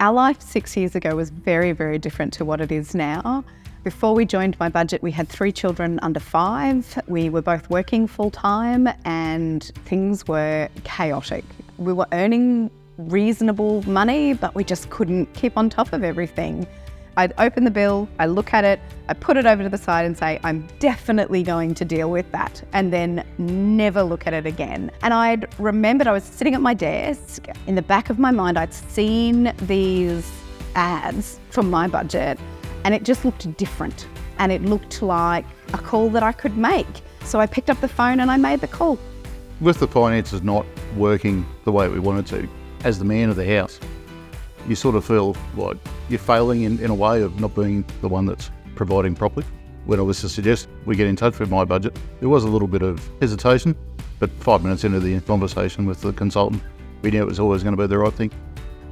Our life 6 years ago was very, very different to what it is now. Before we joined MyBudget, we had 3 children under 5. We were both working full time and things were chaotic. We were earning reasonable money, but we just couldn't keep on top of everything. I'd open the bill, I look at it, I put it over to the side and say, I'm definitely going to deal with that, and then never look at it again. And I'd remembered I was sitting at my desk. In the back of my mind, I'd seen these ads from MyBudget, and it just looked different. And it looked like a call that I could make. So I picked up the phone and I made the call. With the finances not working the way we wanted to, as the man of the house, you sort of feel like you're failing in a way of not being the one that's providing properly. When I was to suggest we get in touch with MyBudget, there was a little bit of hesitation, but 5 minutes into the conversation with the consultant, we knew it was always going to be the right thing.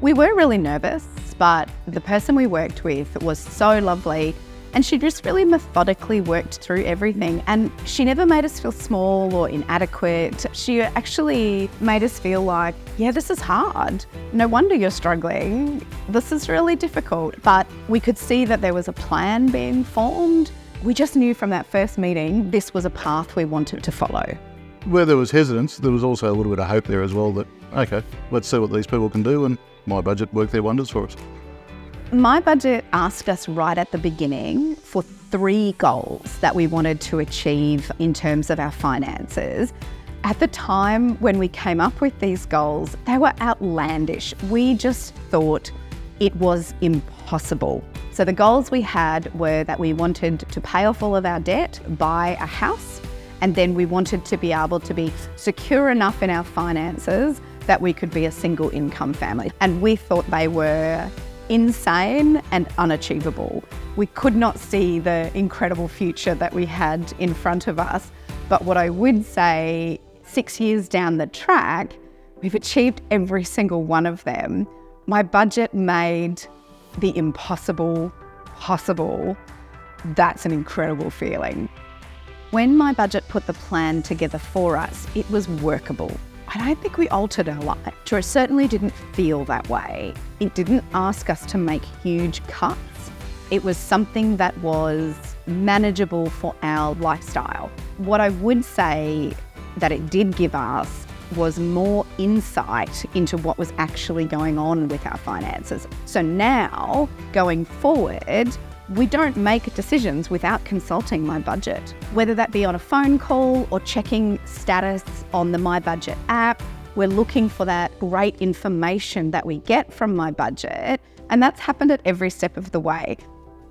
We were really nervous, but the person we worked with was so lovely, and she just really methodically worked through everything. And she never made us feel small or inadequate. She actually made us feel like, yeah, this is hard. No wonder you're struggling. This is really difficult. But we could see that there was a plan being formed. We just knew from that first meeting, this was a path we wanted to follow. Where there was hesitance, there was also a little bit of hope there as well that, okay, let's see what these people can do, and MyBudget worked their wonders for us. MyBudget asked us right at the beginning for 3 goals that we wanted to achieve in terms of our finances. At the time when we came up with these goals, they were outlandish. We just thought it was impossible. So the goals we had were that we wanted to pay off all of our debt, buy a house, and then we wanted to be able to be secure enough in our finances that we could be a single income family. And we thought they were insane and unachievable. We could not see the incredible future that we had in front of us. But what I would say, 6 years down the track, we've achieved every single one of them. MyBudget made the impossible possible. That's an incredible feeling. When MyBudget put the plan together for us, it was workable. I don't think we altered our life. It certainly didn't feel that way. It didn't ask us to make huge cuts. It was something that was manageable for our lifestyle. What I would say that it did give us was more insight into what was actually going on with our finances. So now, going forward, we don't make decisions without consulting MyBudget, whether that be on a phone call or checking status on the MyBudget app. We're looking for that great information that we get from MyBudget, and that's happened at every step of the way.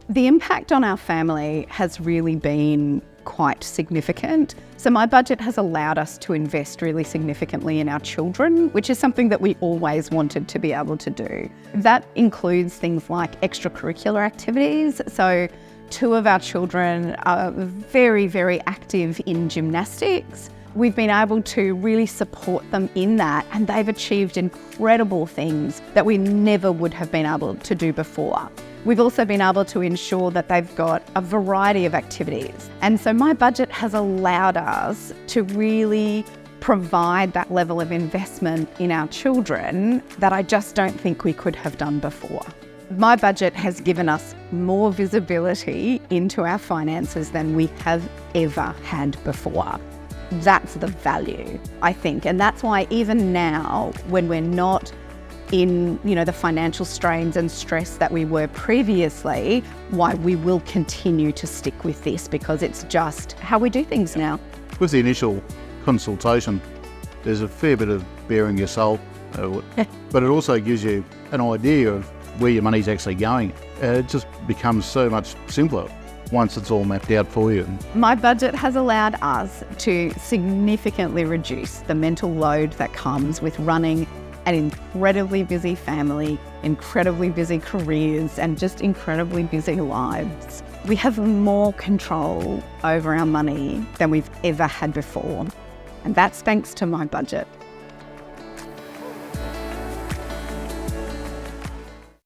The impact on our family has really been quite significant. So MyBudget has allowed us to invest really significantly in our children, which is something that we always wanted to be able to do. That includes things like extracurricular activities. So 2 of our children are very, very active in gymnastics. We've been able to really support them in that, and they've achieved incredible things that we never would have been able to do before. We've also been able to ensure that they've got a variety of activities. And so MyBudget has allowed us to really provide that level of investment in our children that I just don't think we could have done before. MyBudget has given us more visibility into our finances than we have ever had before. That's the value, I think. And that's why even now, when we're not in, the financial strains and stress that we were previously, why we will continue to stick with this, because it's just how we do things now. With the initial consultation, there's a fair bit of bearing your soul, but it also gives you an idea of where your money's actually going. It just becomes so much simpler once it's all mapped out for you. MyBudget has allowed us to significantly reduce the mental load that comes with running an incredibly busy family, incredibly busy careers, and just incredibly busy lives. We have more control over our money than we've ever had before, and that's thanks to MyBudget.